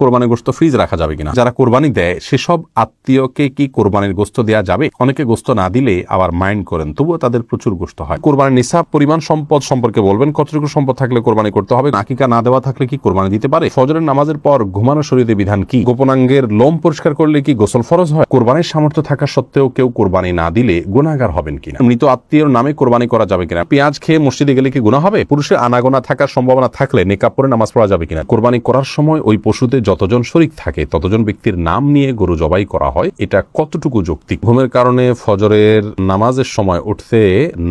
কোরবানির গোশত ফ্রিজ রাখা যাবে কিনা, যারা কোরবানি দেয় সেসব আত্মীয়কে কি কোরবানির গোশত দেওয়া যাবে? অনেকে গোশত না দিলে আবার মাইন্ড করেন, তবুও তাদের প্রচুর গোশত হয়। কোরবানির নিসাব পরিমাণ সম্পদ সম্পর্কে বলবেন, কতটুকু সম্পদ থাকলে কোরবানি করতে হবে? আকিকা না দেওয়া থাকলে কি কোরবানি দিতে পারে? ফজরের নামাজের পর ঘুমানো শরীয়তের বিধান কি? গোপনাঙ্গের লোম পরিষ্কার করলে কি গোসল ফরজ হয়? কোরবানির সামর্থ্য থাকা সত্ত্বেও কেউ কোরবানি না দিলে গুনাহগার হবেন কিনা? মৃত আত্মীয়র নামে কোরবানি করা যাবে কিনা? পেঁয়াজ খেয়ে মসজিদে গেলে কি গুনাহ হবে? পুরুষের আনাগোনা থাকার সম্ভাবনা থাকলে নিকাব পরে নামাজ পড়া যাবে কিনা? কোরবানি করার সময় ওই পশুতে যতজন শরীক থাকে ততজন ব্যক্তির নাম নিয়ে গরু জবাই করা হয়, এটা কতটুকু যৌক্তিক? ঘুমের কারণে ফজরের নামাজের সময় উঠতে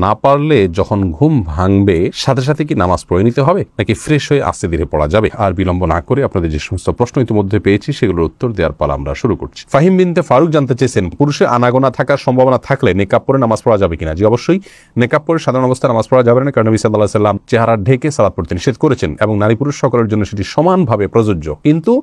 না পারলে যখন ঘুম ভাঙবে সাথে সাথে কি নামাজ পড়ে নিতে হবে, নাকি ফ্রেশ হয়ে আস্তে ধীরে পড়া যাবে? আর বিলম্ব না করে আপনাদের যে সমস্ত প্রশ্ন ইতিমধ্যে পেয়েছি সেগুলোর উত্তর দেওয়ার পালা আমরা শুরু করছি। ফাহিম বিনতে ফারুক জানতে চেয়েছেন, পুরুষের আনাগোনা থাকার সম্ভাবনা থাকলে নিকাব পরে নামাজ পড়া যাবে কিনা? জি অবশ্যই, নিকাব পরে সাধারণ অবস্থায় নামাজ পড়া যাবে না, কারণ নবী সাল্লাল্লাহু আলাইহি ওয়াসাল্লাম চেহারা ঢেকে সালাত পড়তে নিষেধ করেছেন এবং নারী পুরুষ সকলের জন্য সেটি সমানভাবে প্রযোজ্য। কিন্তু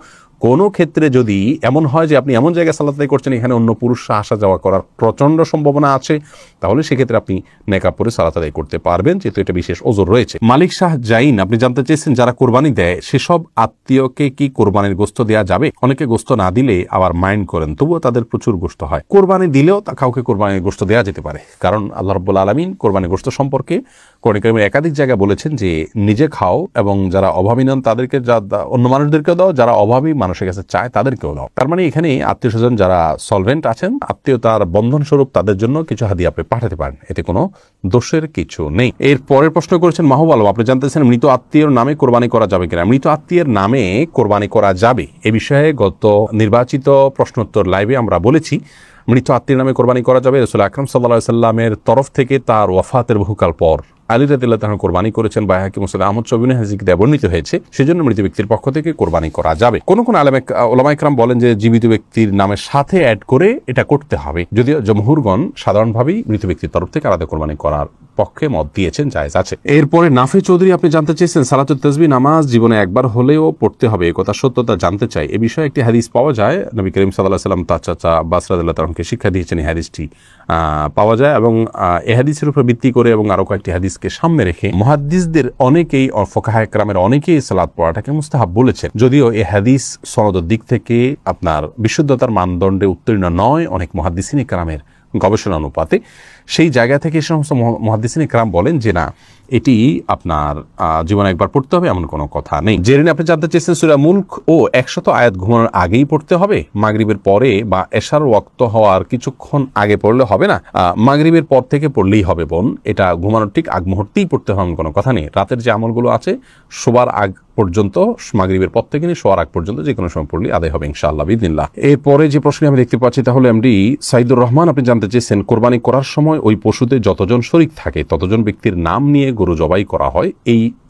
কোনো ক্ষেত্রে যদি এমন হয় যে আপনি এমন জায়গায় সালাত আদায় করছেন এখানে অন্য পুরুষরা আসা যাওয়া করার প্রচন্ড সম্ভাবনা আছে, তাহলে সেক্ষেত্রে আপনি নেকাব পরে সালাত আদায় করতে পারবেন, যেহেতু এটা বিশেষ ওজর রয়েছে। মালিক শাহ জাইন আপনি জানতে চেয়েছেন, যারা কোরবানি দেয় সেসব আত্মীয়কে কি কোরবানির গোশত দেওয়া যাবে? অনেকে গোশত না দিলে আবার মাইন্ড করেন, তবুও তাদের প্রচুর গোশত হয়। কোরবানি দিলেও কাউকে কোরবানির গোশত দেওয়া যেতে পারে, কারণ আল্লাহ রাব্বুল আলামিন কোরবানির গোশত সম্পর্কে কোরআন কারীমে একাধিক জায়গায় বলেছেন যে নিজে খাও এবং যারা অভাবী নন তাদেরকে অন্য মানুষদেরকেও দাও, যারা অভাবী মানুষের কাছে চায় তাদেরকেও দাও। তার মানে এখানে আত্মীয় স্বজন যারা সলভেন্ট আছেন, আত্মীয়তার বন্ধন স্বরূপ তাদের জন্য কিছু হাদিয়া আপনি পাঠাতে পারেন, এতে কোনো দোষের কিছু নেই। এর পরের প্রশ্ন করেছেন মাহবুব আলম, আপনি জানতেছেন মৃত আত্মীয়র নামে কোরবানি করা যাবে কিনা? মৃত আত্মীয়ের নামে কোরবানি করা যাবে, এ বিষয়ে গত নির্বাচিত প্রশ্নোত্তর লাইভে আমরা বলেছি মৃত আত্মীয়ের নামে কোরবানি করা যাবে। রাসূল আকরাম সাল্লাল্লাহু আলাইহি ওয়াসাল্লামের তরফ থেকে তার ওয়াফাতের বহুকাল পর আলী রাদিয়াল্লাহু তাআলা কোরবানি করেছেন, বাইহাকি মুসনাদ আহমদ শবিনে হাদিসে বর্ণিত হয়েছে, সেজন্য মৃত ব্যক্তির পক্ষ থেকে কোরবানি করা যাবে। কোন কোন উলামা ইকরাম বলেন যে জীবিত ব্যক্তির নামের সাথে অ্যাড করে এটা করতে হবে, যদিও জমহুরগণ সাধারণভাবেই মৃত ব্যক্তির তরফ থেকে আলাদা কোরবানি করার পক্ষে মত দিয়েছেন, জায়েজ আছে। এরপরে নাফি চৌধুরী আপনি জানতে চেয়েছেন, সালাতুত তাসবিহ নামাজ জীবনে একবার হলেও পড়তে হবে, এই কথা সত্যতা জানতে চাই। এ বিষয়ে একটি হাদিস পাওয়া যায়, নবী করিম সাল্লাল্লাহু আলাইহি ওয়াসাল্লাম তার চাচা আব্বাস রাদিয়াল্লাহু তাআলাকে শিক্ষা দিয়েছেন, এই হাদিসটি পাওয়া যায় এবং এই হাদিসের উপর ভিত্তি করে এবং আরো কয়েকটি হাদিসকে সামনে রেখে মুহাদ্দিসদের অনেকেই ফাকাহে কেরামের অনেকেই সালাত পড়াটাকে মুস্তাহাব বলেছেন, যদিও এই হাদিস সনদের দিক থেকে আপনার বিশুদ্ধতার মানদণ্ডে উত্তীর্ণ নয় অনেক মুহাদ্দিসিন কেরামের গবেষণা অনুপাতে। সেই জায়গা থেকে সমস্ত মুহাদ্দিসিন কেরাম বলেন যে না, এটি আপনার জীবনে একবার পড়তে হবে এমন কোনো কথা নেই। জেরিন আপনি জানতে চেয়েছেন, সূরা মুলক ও 100 আয়াত ঘুমানোর আগেই পড়তে হবে, মাগরিবের পরে বা এশার ওয়াক্ত হওয়ার কিছুক্ষণ আগে পড়লে হবে না? মাগরিবের পর থেকে পড়লেই হবে বোন, এটা ঘুমানোর ঠিক আগ মুহূর্তেই পড়তে হবে এমন কোনো কথা নেই। রাতের যে আমলগুলো আছে শোবার আগ পর্যন্ত, মাগরিবের পর থেকে নিয়ে শোয়ার আগ পর্যন্ত যে কোনো সময় পড়লে আদায় হবে ইনশাআল্লাহ বিইذনিল্লাহ। এরপরে যে প্রশ্ন আমি দেখতে পাচ্ছি, তাহলে এমডি সাইদুর রহমান আপনি জানতে চেয়েছেন, কোরবানি করার সময় ওই পশুতে যতজন শরীক থাকে ততজন ব্যক্তির নাম নিয়ে গরু জবাই করা হয়,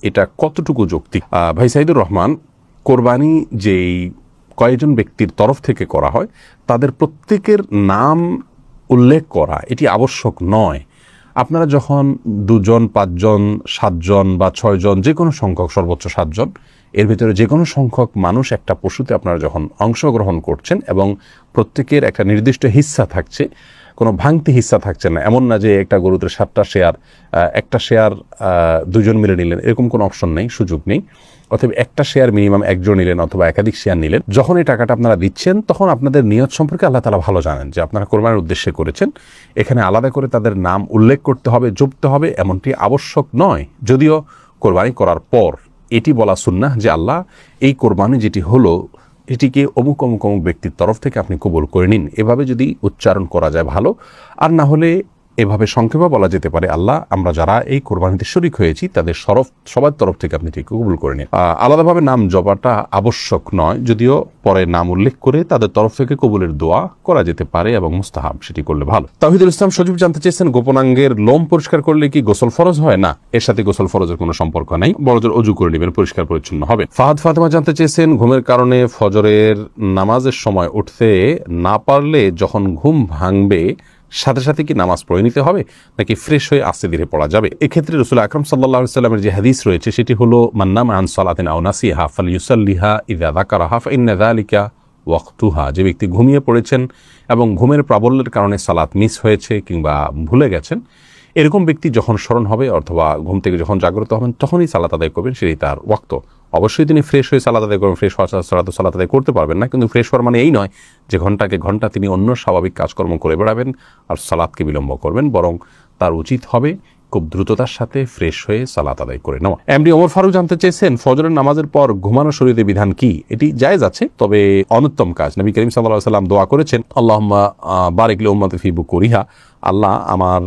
এটা কতটুকু যৌক্তিক? ভাই সাইদুর রহমান, কোরবানি যেই কয়েকজন ব্যক্তির তরফ থেকে করা হয় তাদের প্রত্যেকের নাম উল্লেখ করা এটি আবশ্যক নয়। আপনারা যখন 2 জন 5 জন 7 জন বা 6 জন যে কোনো সংখ্যক, সর্বোচ্চ 7 জন, এর ভিতরে যে কোনো সংখ্যক মানুষ একটা পশুতে আপনারা যখন অংশগ্রহণ করছেন এবং প্রত্যেকের একটা নির্দিষ্ট হিস্সা থাকছে, কোনো ভাঙতি হিস্সা থাকছে না, এমন না যে একটা গরুতে 7টা শেয়ার, একটা শেয়ার 2 জন মিলে নিলেন, এরকম কোনো অপশন নেই, সুযোগ নেই। অথবা একটা শেয়ার মিনিমাম 1 জন নিলেন অথবা একাধিক শেয়ার নিলেন। যখন এই টাকাটা আপনারা দিচ্ছেন তখন আপনাদের নিয়ত সম্পর্কে আল্লাহ তাআলা ভালো জানেন যে আপনারা কোরবানির উদ্দেশ্যে করেছেন। এখানে আলাদা করে তাদের নাম উল্লেখ করতে হবে, জপতে হবে এমনটি আবশ্যক নয়। যদিও কোরবানি করার পর এটি বলা সুন্নাহ যে আল্লাহ এই কোরবানি যেটি হলো এটিকে অমুক অমুক অমুক ব্যক্তির তরফ থেকে আপনি কবুল করে নিন, এভাবে যদি উচ্চারণ করা যায় ভালো। আর না হলে এভাবে সংক্ষেপে বলা যেতে পারে, আল্লাহ আমরা যারা এই কোরবানিতে শরীক হয়েছি তাদের সবার তরফ থেকে আপনি ঠিক কবুল করে নিন। আলাদাভাবে নাম জপাটা আবশ্যক নয়, যদিও পরে নাম উল্লেখ করে তাদের তরফ থেকে কবুলের দোয়া করা যেতে পারে এবং মুস্তাহাব, সেটি করলে ভালো। তাওহিদুল ইসলাম সজীব জানতে চেয়েছেন, গোপনাঙ্গের লোম পরিষ্কার করলে কি গোসল ফরজ হয়? না, এর সাথে গোসল ফরজের কোনো সম্পর্ক নাই, বড়জোর অজু করে নেবেন, পরিষ্কার পরিচ্ছন্ন হবে। ফাহাদ ফাতেমা জানতে চেয়েছেন, ঘুমের কারণে ফজরের নামাজের সময় উঠতে না পারলে যখন ঘুম ভাঙবে সাথে সাথে কি নামাজ পড়ে নিতে হবে, নাকি ফ্রেশ হয়ে আস্তে ধীরে পড়া যাবে? এক্ষেত্রে রাসূল আকরাম সাল্লাল্লাহু আলাইহি ওয়াসাল্লামের যে হাদিস রয়েছে সেটি হলো, মান নামা আন সালাতিন আও নাসিহা ফালইউসাল্লিহা ইযা যাকারাহা ফাইন্না যালিকা ওয়াক্তুহা। যে ব্যক্তি ঘুমিয়ে পড়েছেন এবং ঘুমের প্রাবল্যের কারণে সালাত মিস হয়েছে কিংবা ভুলে গেছেন, এরকম ব্যক্তি যখন স্মরণ হবে অথবা ঘুম থেকে যখন জাগ্রত হবেন তখনই সালাত আদায় করবেন, সেটাই তার ওয়াক্ত। অবশ্যই তিনি ফ্রেশ হয়ে সালাত আদায় করবেন, ফ্রেশ হওয়া ছাড়া তো সালাত আদায় করতে পারবেন না। কিন্তু ফ্রেশ হওয়ার মানে এই নয় যে ঘন্টাকে ঘন্টা তিনি অন্য স্বাভাবিক কাজকর্ম করে বেড়াবেন আর সালাতকে বিলম্ব করবেন, বরং তার উচিত হবে খুব দ্রুততার সাথে ফ্রেশ হয়ে সালাত আদায় করে নেওয়া। এমডি ওমর ফারুক জানতে চেয়েছেন, ফজরের নামাজের পর ঘুমানো শরীয়তে বিধান কি? এটি জায়েজ আছে, তবে অনুত্তম কাজ। নবী করিম সাল্লাল্লাহু আলাইহি ওয়াসাল্লাম দোয়া করেছেন, আল্লাহুম্মা বারিক লি উম্মতি ফি বুকুরিহা, আল্লাহ আমার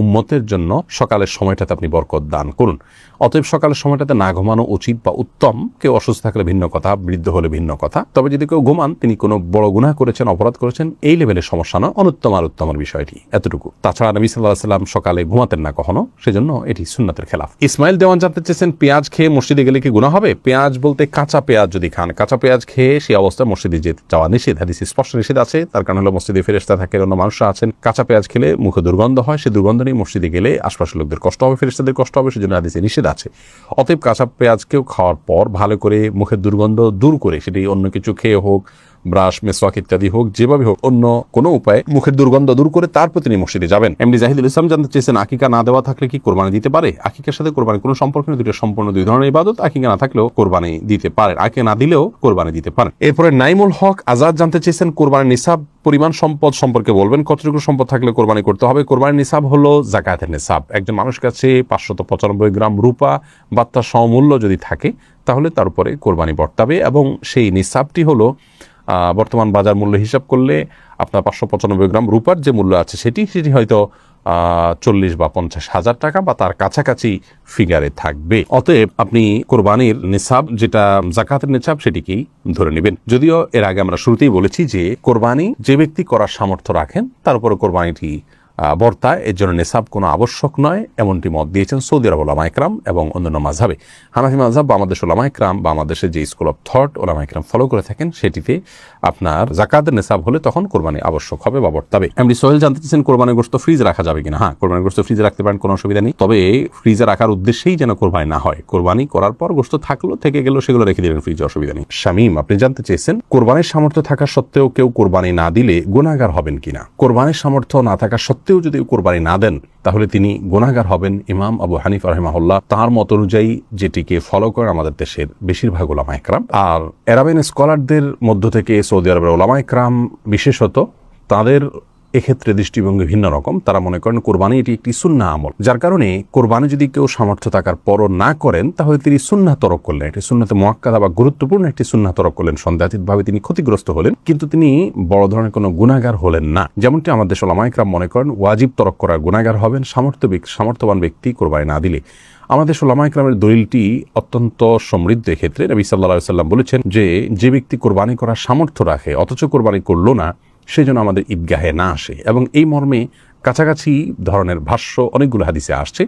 উম্মতের জন্য সকালের সময়টাতে আপনি বরকত দান করুন। অতএব সকালের সময়টাতে না ঘুমানো উচিত বা উত্তম। কেউ অসুস্থ থাকলে ভিন্ন কথা, বৃদ্ধ হলে ভিন্ন কথা। তবে যদি কেউ ঘুমান, তিনি কোনো বড় গুনাহ করেছেন, অপরাধ করেছেন, এই লেভেলের সমস্যা নয়। অনুত্তম আর উত্তমের বিষয়টি এতটুকু। তাছাড়া নবী সাল্লাল্লাহু আলাইহি ওয়াসাল্লাম সকালে ঘুমাতেন না কখনো, সেজন্য এটি সুন্নাতের খেলাফ। ইসমাইল দেওয়ান জানতে চেয়েছেন, পেঁয়াজ খেয়ে মসজিদে গেলে কি গুনাহ হবে? পেঁয়াজ বলতে কাঁচা পেঁয়াজ যদি খান, কাঁচা পেঁয়াজ খেয়ে সেই অবস্থায় মসজিদে যাওয়া নিষেধ, হাদিসে স্পষ্ট নিষেধ আছে। তার কারণ হলো মসজিদে ফেরেশতা থাকে, অন্য মানুষরা আছেন। কাঁচা পেঁয়াজ খেলে মুখে দুর্গন্ধ হয়, সেই দুর্গন্ধ নিয়ে মসজিদে গেলে আশপাশের লোকদের কষ্ট হবে, ফেরেশতাদের কষ্ট হবে, সেজন্য হাদিসে নিষেধ আছে। অতএব কাঁচা পেঁয়াজকেও খাওয়ার পর ভালো করে মুখের দুর্গন্ধ দূর করে, সেটি অন্য কিছু খেয়ে হোক, ব্রাশ, মেসওয়াক ইত্যাদি হোক, যেভাবে হোক, অন্য কোনো উপায়ে মুখের দুর্গন্ধ দূর করে তারপর তিনি মসজিদে যাবেন। এমডি জাহিদুল ইসলাম জানতে চেয়েছেন, আকিকা না দেওয়া থাকলে কি কোরবানি দিতে পারে? আকিকার সাথে কোরবানি কোনো সম্পর্ক নেই, দুটো সম্পূর্ণ দুই ধরনের ইবাদত। আকিকা না থাকলেও কোরবানি দিতে পারেন, আকিকা না দিলেও কোরবানি দিতে পারেন। এরপরে নাইমুল হক আজাদ জানতে চেয়েছেন, কোরবানির নিসাব পরিমাণ সম্পদ সম্পর্কে বলবেন, কতটুকু সম্পদ থাকলে কোরবানি করতে হবে? কোরবানির নিসাব হলো যাকাতের নিসাব। একজন মানুষের কাছে 595 গ্রাম রূপা বা তার সমমূল্য যদি থাকে, তাহলে তার উপরে কোরবানি বর্তাবে। এবং সেই নিসাবটি হলো বর্তমান বাজার মূল্য হিসাব করলে আপনার 595 গ্রাম রূপার যে মূল্য আছে সেটি হয়তো 40 বা 50 হাজার টাকা বা তার কাছাকাছি ফিগারে থাকবে। অতএব আপনি কোরবানির নিসাব, যেটা যাকাতের নিসাব, সেটিকেই ধরে নেবেন। যদিও এর আগে আমরা শুরুতেই বলেছি যে কোরবানি যে ব্যক্তি করার সামর্থ্য রাখেন তার উপরে কোরবানিটি বর্তায়, এর জন্য নিসাব কোনো আবশ্যক নয়, এমনটি মত দিয়েছেন সৌদি আরব ওলামা ইকরাম এবং অন্যান্য মাযহাবে। হানাফি মাযহাব বা আমাদের ওলামা ইকরাম বা আমাদের যে স্কুল অফ থট ওলামা ইকরাম ফলো করে থাকেন, সেটিতে আপনার যাকাতের নিসাব হলে তখন কোরবানি আবশ্যক হবে বা বর্তাবে। এমডি সোহেল জানতে চাচ্ছেন, কোরবানির গোশত ফ্রিজে রাখা যাবে কিনা? হ্যাঁ, কোরবানির গোশত ফ্রিজে রাখতে পারেন, কোনো অসুবিধা নেই। তবে ফ্রিজে রাখার উদ্দেশ্যেই যেন কোরবানি না হয়। কোরবানি করার পর গোশত থাকলো, থেকে গেল, সেগুলো রেখে দিলেন ফ্রিজে, অসুবিধা নেই। শামীম আপনি জানতে চেয়েছেন, কোরবানির সামর্থ্য থাকা সত্ত্বেও কেউ কোরবানি না দিলে গুনাহগার হবেন কিনা? কোরবানির সামর্থ্য না থাকা সত্ত্বেও যদি কোরবানি না দেন, তাহলে তিনি গুনাহগার হবেন। ইমাম আবু হানিফা রাহিমাহুল্লাহ তার মত অনুযায়ী, যেটিকে ফলো করেন আমাদের দেশের বেশিরভাগ ওলামা ইকরাম। আর আরাবিয়ান স্কলারদের মধ্য থেকে সৌদি আরবের ওলামা ইকরাম বিশেষত, তাদের এক্ষেত্রে দৃষ্টিভঙ্গি ভিন্ন রকম। তারা মনে করেন কোরবানি এটি একটি সুন্নাহ আমল, যার কারণে কোরবানি যদি কেউ সামর্থ্য থাকার পরও না করেন, তাহলে তিনি সুন্নাহ তরক করলেন, একটি সুন্নাতে মুআক্কাদা বা গুরুত্বপূর্ণ একটি সুন্নাহ তরক করলেন। সন্দেহাতীতভাবে তিনি ক্ষতিগ্রস্ত হলেন, কিন্তু তিনি বড় ধরনের কোনো গুনাহগার হলেন না। যেমনটি আমাদের ওলামা ইকরাম মনে করেন ওয়াজিব তরক করার গুনাহগার হবেন সামর্থ্যবান ব্যক্তি কোরবানি না দিলে। আমাদের ওলামা ইকরামের দলিলটি অত্যন্ত সমৃদ্ধ। এক্ষেত্রে নবী সাল্লাল্লাহু আলাইহি ওয়াসাল্লাম বলেছেন যে ব্যক্তি কোরবানি করার সামর্থ্য রাখে অথচ কোরবানি করলো না, সেই জন্য আমাদের ঈদগাহে না আসে। এবং এই মর্মে কাছাকাছি ধরনের ভাষ্য অনেকগুলো হাদিসে আসছে,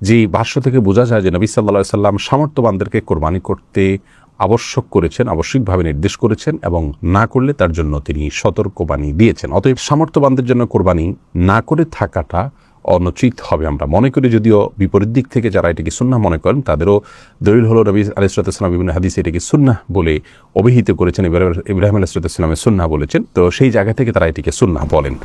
যে ভাষ্য থেকে বোঝা যায় যে নবী সাল্লাল্লাহু আলাইহি ওয়াসাল্লাম সামর্থ্যবানদেরকে কোরবানি করতে আবশ্যক করেছেন, আবশ্যিকভাবে নির্দেশ করেছেন, এবং না করলে তার জন্য তিনি সতর্কবাণী দিয়েছেন। অতএব সামর্থ্যবানদের জন্য কোরবানি না করে থাকাটা অনুচিত হবে আমরা মনে করি। যদিও বিপরীত দিক থেকে যারা এটাকে সুন্নাহ মনে করেন, তাদেরও দলিল হলো নবী আলাইহিস সালাম বিভিন্ন হাদিসে এটাকে সুন্নাহ বলে অভিহিত করেছেন, ইব্রাহিম আলাইহিস সালামের সুন্নাহ বলেছেন। তো সেই জায়গা থেকে তারা এটিকে সুন্নাহ বলেন।